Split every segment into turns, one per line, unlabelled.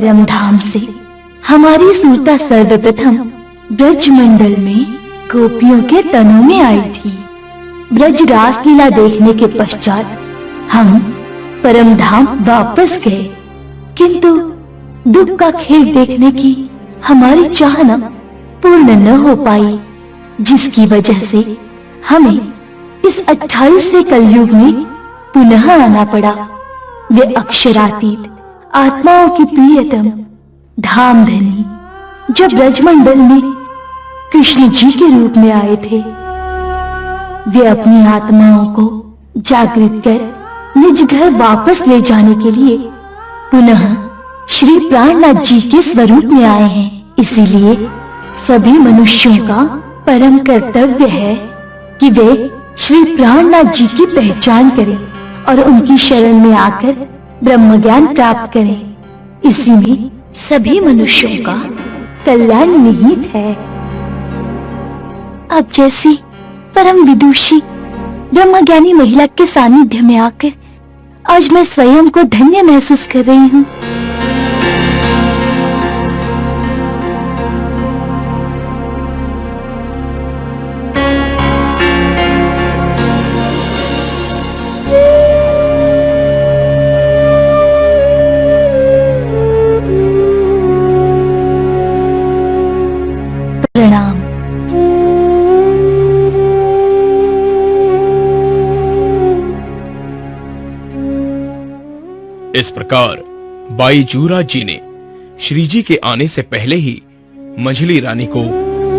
परम धाम से हमारी सुरता सर्वप्रथम ब्रज मंडल में गोपियों के तनों में आई थी। ब्रज रास लीला देखने के पश्चात हम परम धाम वापस गए, किंतु दुख का खेल देखने की हमारी चाहना पूर्ण न हो पाई, जिसकी वजह से हमें इस 28वें कलयुग में पुनः आना पड़ा। वे अक्षरातीत आत्माओं की प्रियतम धामधनी जो ब्रजमंडल में कृष्ण जी के रूप में आए थे, वे अपनी आत्माओं को जागृत कर निज घर वापस ले जाने के लिए पुनः श्री प्राणनाथ जी के स्वरूप में आए हैं। इसीलिए सभी मनुष्यों का परम कर्तव्य है कि वे श्री प्राणनाथ जी की पहचान करें और उनकी शरण में आकर ब्रह्म ज्ञान प्राप्त करें। इसी में सभी मनुष्यों का कल्याण निहित है। अब जैसी परम विदुषी ब्रह्मज्ञानी महिला के सानिध्य में आकर आज मैं स्वयं को धन्य महसूस कर रही हूँ। प्रणाम।
इस प्रकार बाई जूरा जी ने श्री जी के आने से पहले ही मंझली रानी को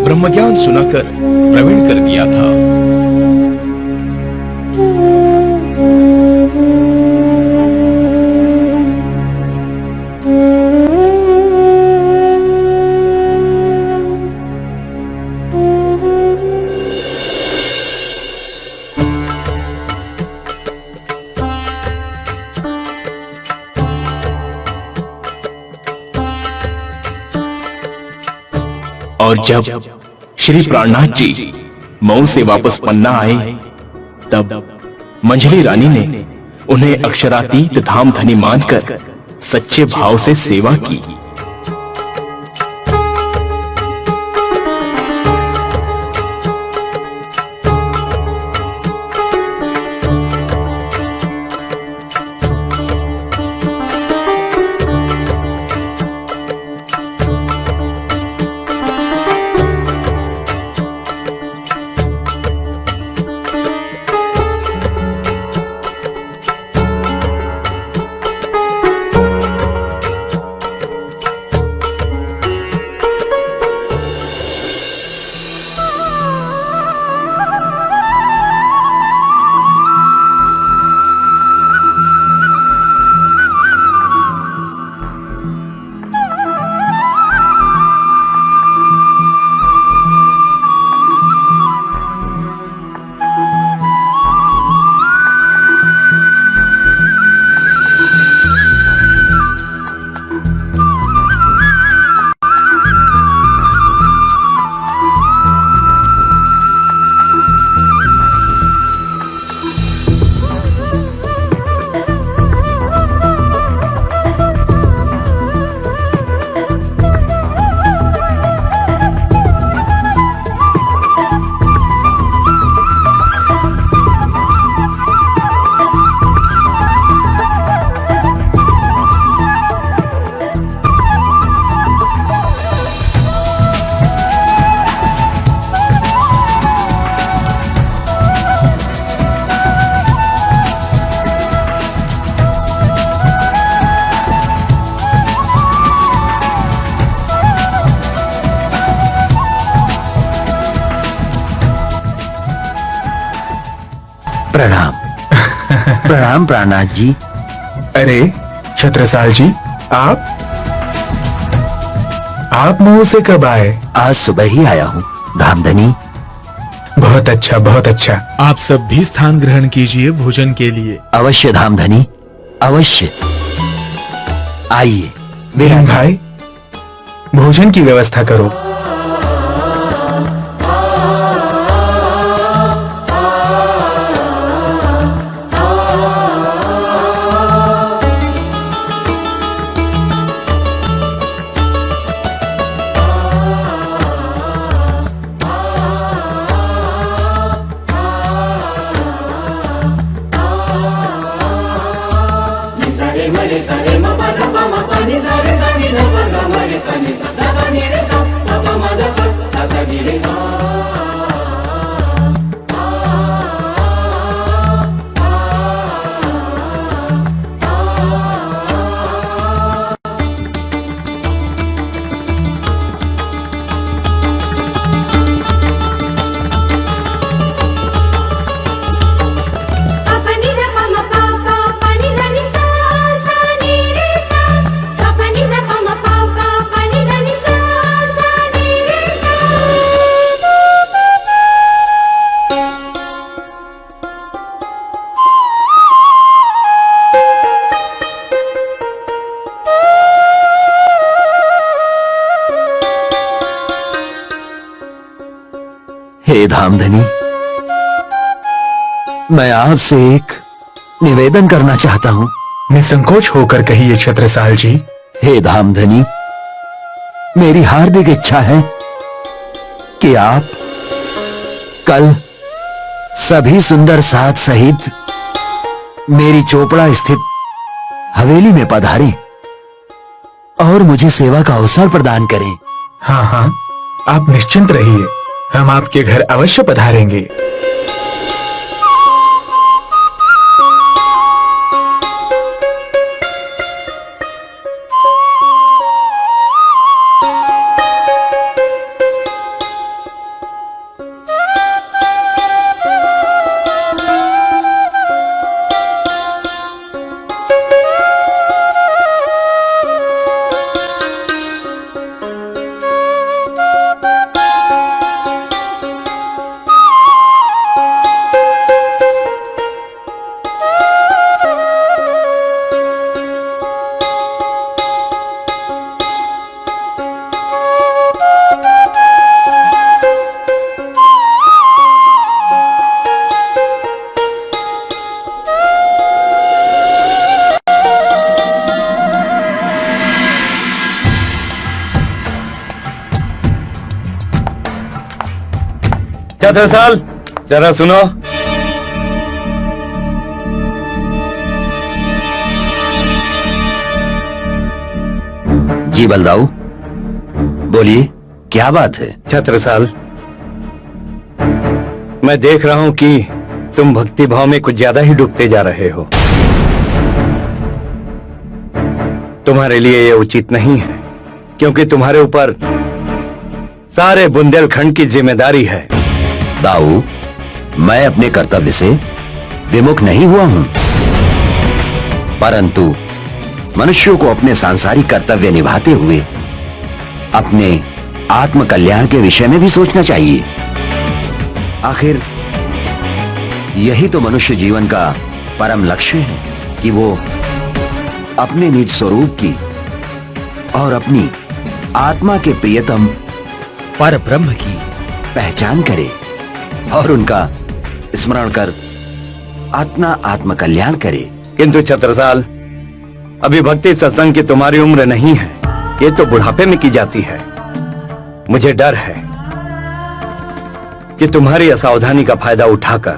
ब्रह्मज्ञान सुनाकर प्रवीण कर दिया था। और जब श्री प्राणनाथ जी मऊ से वापस पन्ना आए, तब मंझली रानी ने उन्हें अक्षरातीत धाम धनी मानकर सच्चे भाव से सेवा की।
प्रणाम। प्रणाम प्राणनाथ जी।
अरे छत्रसाल जी, आप मऊ से कब आए?
आज सुबह ही आया हूँ धामधनी।
बहुत अच्छा, बहुत अच्छा। आप सब भी स्थान ग्रहण कीजिए भोजन के लिए।
अवश्य धामधनी, अवश्य। आइए।
वीरेन भाई, भोजन की व्यवस्था करो।
हे धामधनी, मैं आपसे एक निवेदन करना चाहता हूं।
निसंकोच होकर कहिए छत्रसाल जी।
हे धामधनी, मेरी हार्दिक इच्छा है कि आप कल सभी सुंदर साथ सहित मेरी चोपड़ा स्थित हवेली में पधारें और मुझे सेवा का अवसर प्रदान करें।
हाँ हाँ, आप निश्चिंत रहिए, हम आपके घर अवश्य पधारेंगे।
छत्रसाल, जरा सुनो।
जी बलदाऊ, बोलिए, क्या बात है?
छत्रसाल, मैं देख रहा हूं कि तुम भक्ति भाव में कुछ ज्यादा ही डूबते जा रहे हो। तुम्हारे लिए यह उचित नहीं है, क्योंकि तुम्हारे ऊपर सारे बुंदेलखंड की जिम्मेदारी है।
दाऊ, मैं अपने कर्तव्य से विमुख नहीं हुआ हूं, परंतु मनुष्यों को अपने सांसारिक कर्तव्य निभाते हुए अपने आत्म कल्याण के विषय में भी सोचना चाहिए। आखिर यही तो मनुष्य जीवन का परम लक्ष्य है कि वो अपने निज स्वरूप की और अपनी आत्मा के प्रियतम पर ब्रह्म की पहचान करे और उनका स्मरण कर अपना आत्म कल्याण करे।
किंतु छत्रसाल, अभी भक्ति सत्संग की तुम्हारी उम्र नहीं है, ये तो बुढ़ापे में की जाती है। मुझे डर है कि तुम्हारी असावधानी का फायदा उठाकर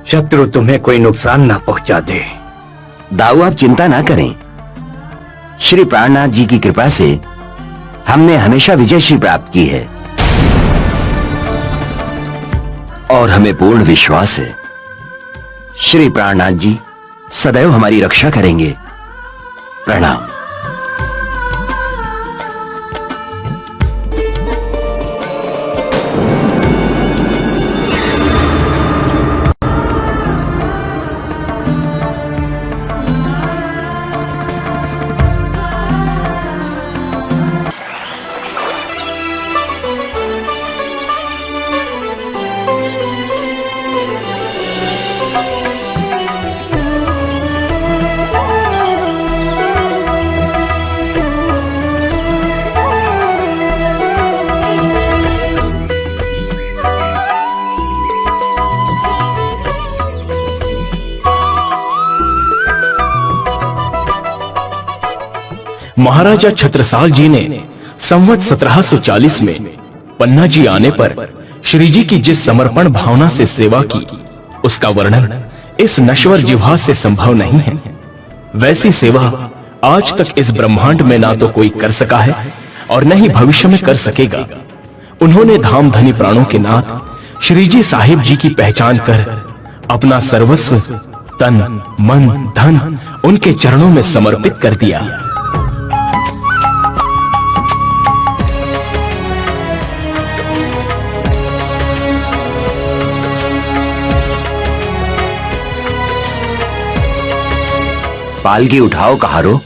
शत्रु तुम्हें कोई नुकसान ना पहुंचा दे।
दाऊ, आप चिंता ना करें, श्री प्राणनाथ जी की कृपा से हमने हमेशा विजयश्री प्राप्त की है और हमें पूर्ण विश्वास है श्री प्राणनाथ जी सदैव हमारी रक्षा करेंगे। प्रणाम।
महाराजा छत्रसाल जी ने संवत 1740 में पन्ना जी आने पर श्री जी की जिस समर्पण भावना से सेवा की, उसका वर्णन इस नश्वर जिह्वा से संभव नहीं है। वैसी सेवा आज तक इस ब्रह्मांड में ना तो कोई कर सका है और न ही भविष्य में कर सकेगा। उन्होंने धामधनी प्राणों के नाथ श्री जी साहिब जी की पहचान कर अपना सर्वस्व तन मन धन उनके चरणों में समर्पित कर दिया।
पालकी उठाओ कहारो।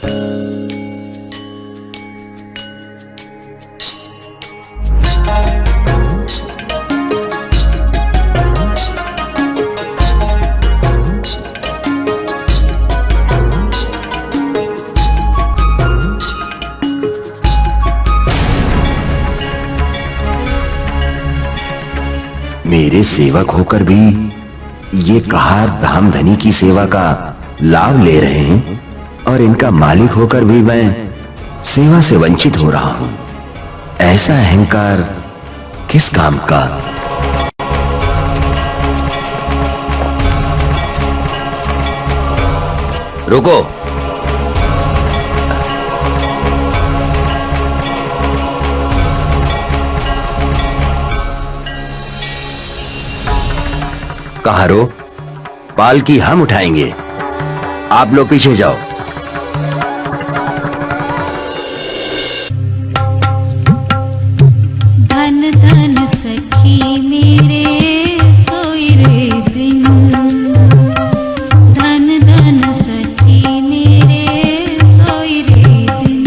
मेरे सेवक होकर भी ये कहार धामधनी की सेवा का लाभ ले रहे हैं और इनका मालिक होकर भी मैं सेवा से वंचित हो रहा हूं। ऐसा अहंकार किस काम का? रुको। कहारो, पालकी हम उठाएंगे, आप लोग पीछे जाओ।
धन धन सखी मेरे सोई रे दिन, धन धन सखी मेरे सोई रे दिन,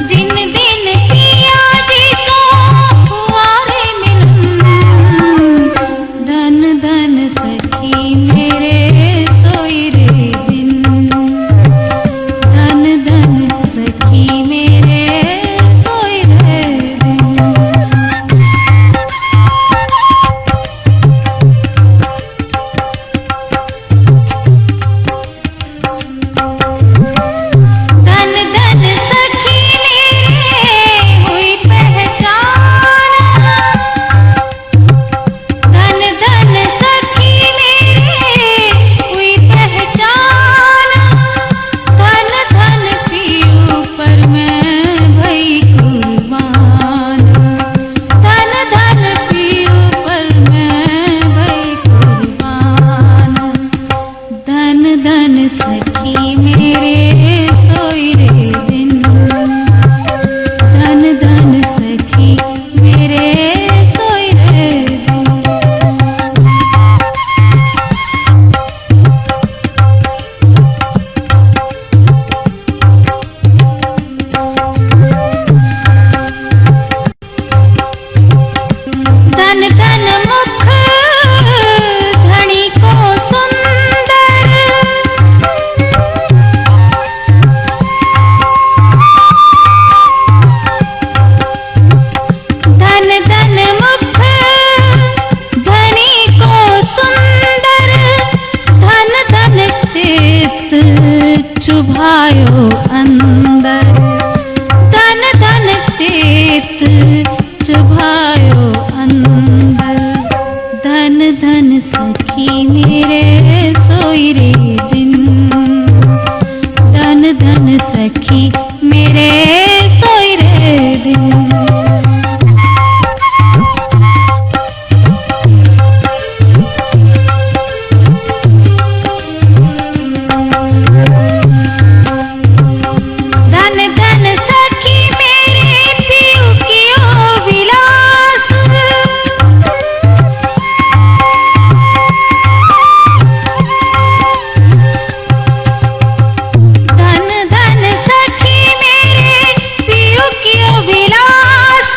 जिन दिन किया जिसो हुआरे मिलन, धन धन सखी मेरे सोई रे दिन, धन धन सखी मेरे सोई रे दिन। धन धन सखी मेरे हुई पहचान, धन धन सखी मेरे हुई पहचान, धन धन पियो पर मैं भई कुर्बान, धन धन पियो पर मैं भई कुर्बान, धन धन सखी मेरे सोई रे दिन, धन धन सखी मेरे सोई रे दिन। धन धन मुख धनी को सुंदर, धन धन मुख धनी को सुंदर, धन धन चित चुभायो अंदर, धन धन चित चुभायो अंदर, धन धन सखी मेरे सोई रे दिन, धन धन सखी मेरे सोई रे दिन। धन धन सखी मेरे पियु कियो विलास, धन धन सखी मेरे पियु कियो विलास,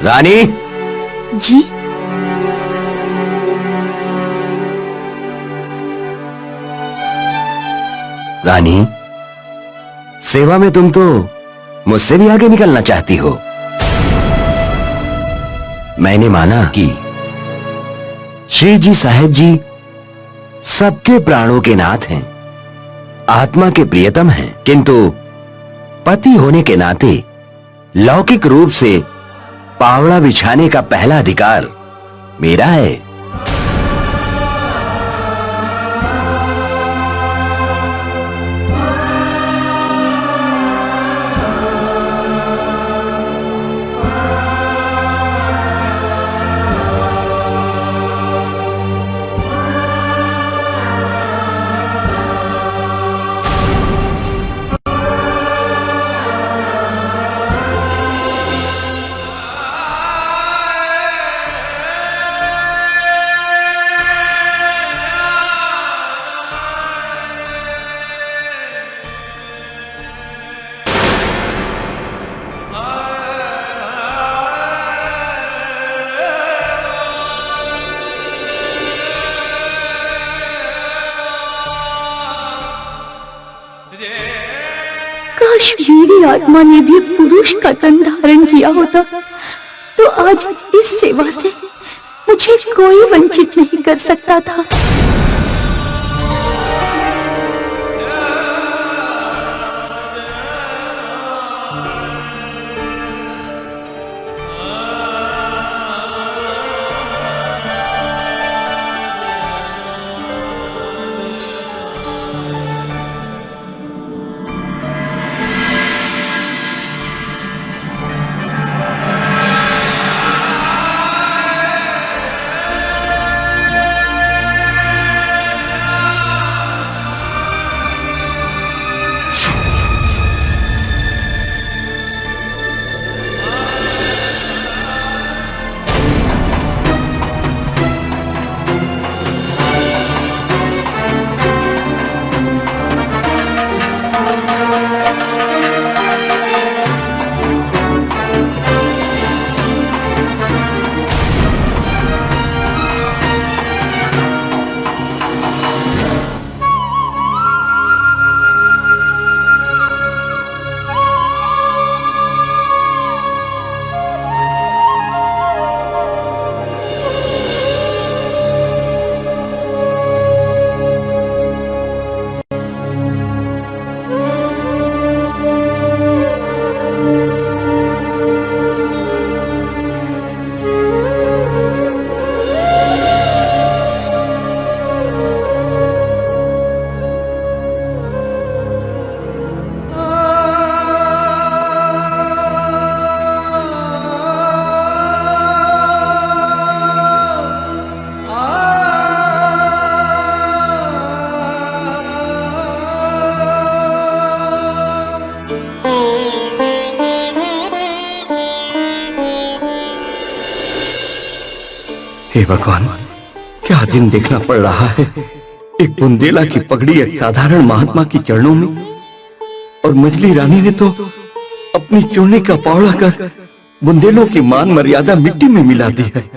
रानी,
जी।
रानी, सेवा में तुम तो मुझसे भी आगे निकलना चाहती हो। मैंने माना कि श्री जी साहेब जी सबके प्राणों के नाथ हैं, आत्मा के प्रियतम हैं, किंतु पति होने के नाते लौकिक रूप से पावड़ा बिछाने का पहला अधिकार मेरा है।
काश मेरी आत्मा ने भी पुरुष का तन धारण किया होता, तो आज इस सेवा से मुझे कोई वंचित नहीं कर सकता था।
हे भगवान, क्या दिन देखना पड़ रहा है। एक बुंदेला की पगड़ी एक साधारण महात्मा की चरणों में, और मछली रानी ने तो अपनी चूड़ी का पावड़ा कर बुंदेलों की मान मर्यादा मिट्टी में मिला दी है।